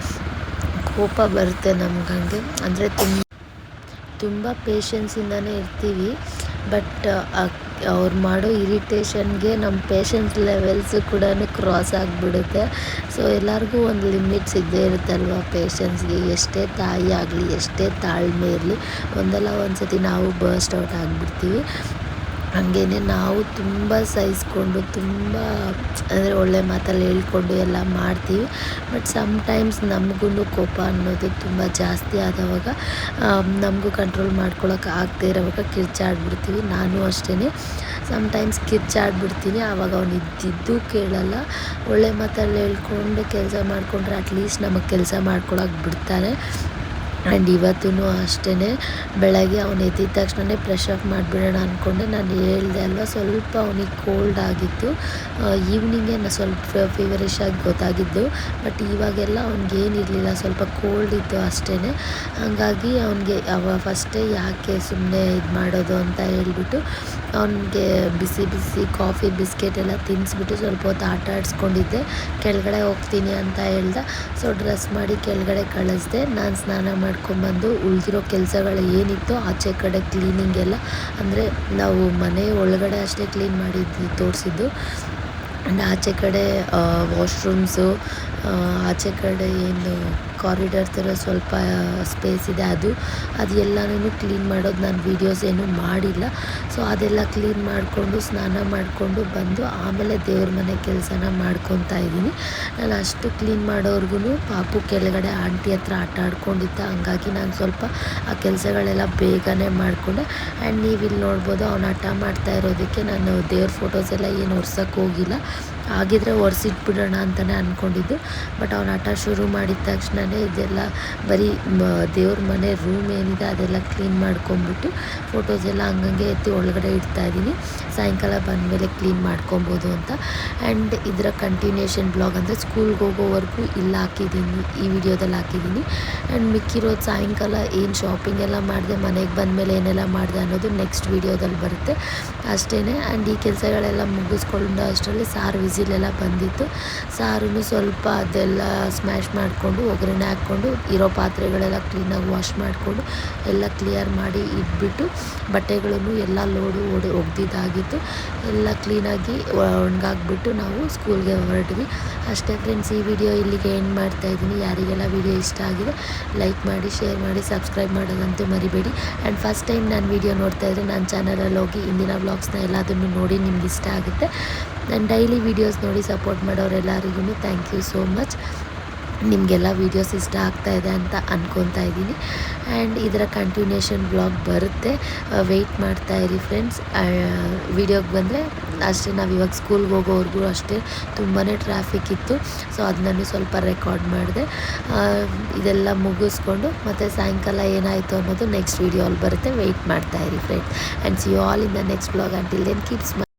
ಕೋಪ ಬರುತ್ತೆ ನಮ್ಗೆ. ಹಂಗೆ ಅಂದರೆ ತುಂಬ ಪೇಷನ್ಸಿಂದನೇ ಇರ್ತೀವಿ. ಬಟ್ ಅವ್ರು ಮಾಡೋ ಇರಿಟೇಷನ್ಗೆ ನಮ್ಮ ಪೇಷನ್ಸ್ ಲೆವೆಲ್ಸು ಕೂಡ ಕ್ರಾಸ್ ಆಗಿಬಿಡುತ್ತೆ. ಸೊ ಎಲ್ಲರಿಗೂ ಒಂದು ಲಿಮಿಟ್ಸ್ ಇದ್ದೇ ಇರುತ್ತಲ್ವ ಪೇಷನ್ಸ್ಗೆ. ಎಷ್ಟೇ ತಾಯಿ ಆಗಲಿ, ಎಷ್ಟೇ ತಾಳ್ಮೆ ಇರಲಿ, ಒಂದಲ್ಲ ಒಂದು ಸತಿ ನಾವು ಬರ್ಸ್ಟ್ ಔಟ್ ಆಗಿಬಿಡ್ತೀವಿ. ಹಾಗೇ ನಾವು ತುಂಬ ಸಹಿಸ್ಕೊಂಡು ತುಂಬ ಅಂದರೆ ಒಳ್ಳೆ ಮಾತಲ್ಲಿ ಹೇಳ್ಕೊಂಡು ಎಲ್ಲ ಮಾಡ್ತೀವಿ. ಬಟ್ ಸಮ್ಟೈಮ್ಸ್ ನಮಗೂ ಕೋಪ ಅನ್ನೋದು ತುಂಬ ಜಾಸ್ತಿ ಆದವಾಗ ನಮಗೂ ಕಂಟ್ರೋಲ್ ಮಾಡ್ಕೊಳಕ್ಕೆ ಆಗದೆ ಇರೋವಾಗ ಕಿರ್ಚಾಡ್ಬಿಡ್ತೀವಿ. ನಾನು ಅಷ್ಟೇ ಸಮ್ಟೈಮ್ಸ್ ಕಿರ್ಚಾಡ್ಬಿಡ್ತೀನಿ. ಆವಾಗ ಅವ್ನು ಇದ್ದಿದ್ದು ಕೇಳಲ್ಲ. ಒಳ್ಳೆ ಮಾತಲ್ಲಿ ಹೇಳ್ಕೊಂಡು ಕೆಲಸ ಮಾಡಿಕೊಂಡ್ರೆ ಅಟ್ಲೀಸ್ಟ್ ನಮಗೆ ಕೆಲಸ ಮಾಡ್ಕೊಳಕ್ಕೆ ಬಿಡ್ತಾನೆ. ಆ್ಯಂಡ್ ಇವತ್ತೂ ಅಷ್ಟೇ ಬೆಳಗ್ಗೆ ಅವನು ಎದ್ದಿದ ತಕ್ಷಣ ಫ್ರೆಶ್ ಅಪ್ ಮಾಡಿಬಿಡೋಣ ಅಂದ್ಕೊಂಡೆ. ನಾನು ಹೇಳ್ದೆ ಅಲ್ವ, ಸ್ವಲ್ಪ ಅವನಿಗೆ ಕೋಲ್ಡ್ ಆಗಿತ್ತು. ಈವ್ನಿಂಗೇ ಸ್ವಲ್ಪ ಫೀವರಿಶ್ ಆಗಿ ಗೊತ್ತಾಗಿದ್ದು. ಬಟ್ ಇವಾಗೆಲ್ಲ ಅವ್ನಿಗೇನಿರಲಿಲ್ಲ, ಸ್ವಲ್ಪ ಕೋಲ್ಡ್ ಇತ್ತು ಅಷ್ಟೇ. ಹಾಗಾಗಿ ಅವನಿಗೆ ಫಸ್ಟೇ ಯಾಕೆ ಸುಮ್ಮನೆ ಇದು ಮಾಡೋದು ಅಂತ ಹೇಳ್ಬಿಟ್ಟು ಅವನಿಗೆ ಬಿಸಿ ಕಾಫಿ ಬಿಸ್ಕೆಟ್ ಎಲ್ಲ ತಿನ್ನಿಸ್ಬಿಟ್ಟು ಸ್ವಲ್ಪ ಹೊತ್ತು ಆಟ ಆಡಿಸ್ಕೊಂಡಿದ್ದೆ. ಕೆಳಗಡೆ ಹೋಗ್ತೀನಿ ಅಂತ ಹೇಳ್ದೆ. ಸೊ ಡ್ರೆಸ್ ಮಾಡಿ ಕೆಳಗಡೆ ಕಳಿಸ್ದೆ. ನಾನು ಸ್ನಾನ ಮಾಡ್ಕೊಂಬಂದು ಉಳಿದಿರೋ ಕೆಲಸಗಳು ಏನಿತ್ತು ಆಚೆ ಕಡೆ ಕ್ಲೀನಿಂಗ್ ಎಲ್ಲ, ಅಂದರೆ ನಾವು ಮನೆ ಒಳಗಡೆ ಅಷ್ಟೇ ಕ್ಲೀನ್ ಮಾಡಿದ್ದು ತೋರಿಸಿದ್ದು. ಆ್ಯಂಡ್ ಆಚೆ ಕಡೆ ವಾಶ್ರೂಮ್ಸು, ಆಚೆ ಕಡೆ ಏನು ಕಾರಿಡಾರ್ ಥರ ಸ್ವಲ್ಪ ಸ್ಪೇಸ್ ಇದೆ, ಅದು ಎಲ್ಲನೂ ಕ್ಲೀನ್ ಮಾಡೋದು ನಾನು ವೀಡಿಯೋಸ್ ಏನೂ ಮಾಡಿಲ್ಲ. ಸೊ ಅದೆಲ್ಲ ಕ್ಲೀನ್ ಮಾಡಿಕೊಂಡು ಸ್ನಾನ ಮಾಡಿಕೊಂಡು ಬಂದು ಆಮೇಲೆ ದೇವ್ರ ಮನೆ ಕೆಲಸನ ಮಾಡ್ಕೊತಾ ಇದ್ದೀನಿ. ನಾನು ಅಷ್ಟು ಕ್ಲೀನ್ ಮಾಡೋರ್ಗು ಪಾಪು ಕೆಳಗಡೆ ಆಂಟಿ ಹತ್ರ ಆಟ ಆಡ್ಕೊಂಡಿದ್ದ. ಹಂಗಾಗಿ ನಾನು ಸ್ವಲ್ಪ ಆ ಕೆಲಸಗಳೆಲ್ಲ ಬೇಗನೆ ಮಾಡಿಕೊಂಡೆ. ಆ್ಯಂಡ್ ನೀವು ಇಲ್ಲಿ ನೋಡ್ಬೋದು, ಅವ್ನು ಆಟ ಮಾಡ್ತಾ ಇರೋದಕ್ಕೆ ನಾನು ದೇವ್ರ ಫೋಟೋಸ್ ಎಲ್ಲ ಏನು ಒರ್ಸೋಕ್ಕೆ ಹೋಗಿಲ್ಲ. ಆಗಿದ್ರೆ ಒರೆಸಿಟ್ಬಿಡೋಣ ಅಂತಲೇ ಅಂದ್ಕೊಂಡಿದ್ದು. ಬಟ್ ಅವ್ನು ಆಟ ಶುರು ಮಾಡಿದ ತಕ್ಷಣವೇ ಇದೆಲ್ಲ ಬರೀ ದೇವ್ರ ಮನೆ ರೂಮ್ ಏನಿದೆ ಅದೆಲ್ಲ ಕ್ಲೀನ್ ಮಾಡ್ಕೊಂಬಿಟ್ಟು ಫೋಟೋಸ್ ಎಲ್ಲ ಹಂಗಂಗೆ ಎತ್ತಿ ಒಳಗಡೆ ಇಡ್ತಾಯಿದ್ದೀನಿ. ಸಾಯಂಕಾಲ ಬಂದಮೇಲೆ ಕ್ಲೀನ್ ಮಾಡ್ಕೊಬೋದು ಅಂತ. ಆ್ಯಂಡ್ ಇದರ ಕಂಟಿನ್ಯೂಷನ್ ಬ್ಲಾಗ್ ಅಂದರೆ ಸ್ಕೂಲ್ಗೆ ಹೋಗೋವರೆಗೂ ಇಲ್ಲ ಹಾಕಿದ್ದೀನಿ, ಈ ವಿಡಿಯೋದಲ್ಲಿ ಹಾಕಿದ್ದೀನಿ. ಆ್ಯಂಡ್ ಮಿಕ್ಕಿರೋದು ಸಾಯಂಕಾಲ ಏನು ಶಾಪಿಂಗ್ ಎಲ್ಲ ಮಾಡಿದೆ, ಮನೆಗೆ ಬಂದಮೇಲೆ ಏನೆಲ್ಲ ಮಾಡಿದೆ ಅನ್ನೋದು ನೆಕ್ಸ್ಟ್ ವೀಡಿಯೋದಲ್ಲಿ ಬರುತ್ತೆ ಅಷ್ಟೇ. ಆ್ಯಂಡ್ ಈ ಕೆಲಸಗಳೆಲ್ಲ ಮುಗಿಸ್ಕೊಂಡು ಅಷ್ಟರಲ್ಲಿ ಸಾರು ವಿಸಿಲೆಲ್ಲ ಬಂದಿತ್ತು. ಸಾರೂ ಸ್ವಲ್ಪ ಅದೆಲ್ಲ ಸ್ಮ್ಯಾಶ್ ಮಾಡಿಕೊಂಡು ಒಗ್ಗರಣೆ ಹಾಕ್ಕೊಂಡು ಇರೋ ಪಾತ್ರೆಗಳೆಲ್ಲ ಕ್ಲೀನಾಗಿ ವಾಶ್ ಮಾಡಿಕೊಂಡು ಎಲ್ಲ ಕ್ಲಿಯರ್ ಮಾಡಿ ಇಟ್ಬಿಟ್ಟು ಬಟ್ಟೆಗಳನ್ನು ಎಲ್ಲ ಲೋಡು ಒಗ್ದಿದ್ದಾಗಿತ್ತು ಎಲ್ಲ ಕ್ಲೀನಾಗಿ ಒಣಗಾಕ್ಬಿಟ್ಟು ನಾವು ಸ್ಕೂಲ್ಗೆ ಹೊರಟ್ವಿ ಅಷ್ಟೇ ಫ್ರೆಂಡ್ಸ್. ಈ ವಿಡಿಯೋ ಇಲ್ಲಿಗೆ ಎಂಡ್ ಮಾಡ್ತಾಯಿದ್ದೀನಿ. ಯಾರಿಗೆಲ್ಲ ವಿಡಿಯೋ ಇಷ್ಟ ಆಗಿದೆ ಲೈಕ್ ಮಾಡಿ, ಶೇರ್ ಮಾಡಿ, ಸಬ್ಸ್ಕ್ರೈಬ್ ಮಾಡೋದಂತೂ ಮರಿಬೇಡಿ. ಆ್ಯಂಡ್ ಫಸ್ಟ್ ಟೈಮ್ ನಾನು ವಿಡಿಯೋ ನೋಡ್ತಾಯಿದ್ರೆ ನನ್ನ ಚಾನಲಲ್ಲಿ ಹೋಗಿ ಇಂದಿನ ವ್ಲಾಗ್ಸ್ನ ಎಲ್ಲದನ್ನು ನೋಡಿ ನಿಮ್ಗೆ ಇಷ್ಟ ಆಗುತ್ತೆ. ನಾನು ಡೈಲಿ ವೀಡಿಯೋಸ್ ನೋಡಿ ಸಪೋರ್ಟ್ ಮಾಡೋರೆಲ್ಲರಿಗೂ ಥ್ಯಾಂಕ್ ಯು ಸೋ ಮಚ್. ನಿಮಗೆಲ್ಲ ವೀಡಿಯೋಸ್ ಇಷ್ಟ ಆಗ್ತಾಯಿದೆ ಅಂತ ಅಂದ್ಕೊತಾ ಇದ್ದೀನಿ. ಆ್ಯಂಡ್ ಇದರ ಕಂಟಿನ್ಯೂಷನ್ ಬ್ಲಾಗ್ ಬರುತ್ತೆ, ವೆಯ್ಟ್ ಮಾಡ್ತಾಯಿರಿ ಫ್ರೆಂಡ್ಸ್. ವಿಡಿಯೋಗೆ ಬಂದರೆ ಅಷ್ಟೇ. ನಾವು ಇವಾಗ ಸ್ಕೂಲ್ಗೆ ಹೋಗೋವರೆಗೂ ಅಷ್ಟೇ ತುಂಬಾ ಟ್ರಾಫಿಕ್ ಇತ್ತು, ಸೊ ಅದನ್ನು ಸ್ವಲ್ಪ ರೆಕಾರ್ಡ್ ಮಾಡಿದೆ. ಇದೆಲ್ಲ ಮುಗಿಸ್ಕೊಂಡು ಮತ್ತು ಸಾಯಂಕಾಲ ಏನಾಯಿತು ಅನ್ನೋದು ನೆಕ್ಸ್ಟ್ ವೀಡಿಯೋ ಅಲ್ಲಿ ಬರುತ್ತೆ, ವೆಯ್ಟ್ ಮಾಡ್ತಾಯಿರಿ friends. And see you all in the next blog. Until then keep smiling.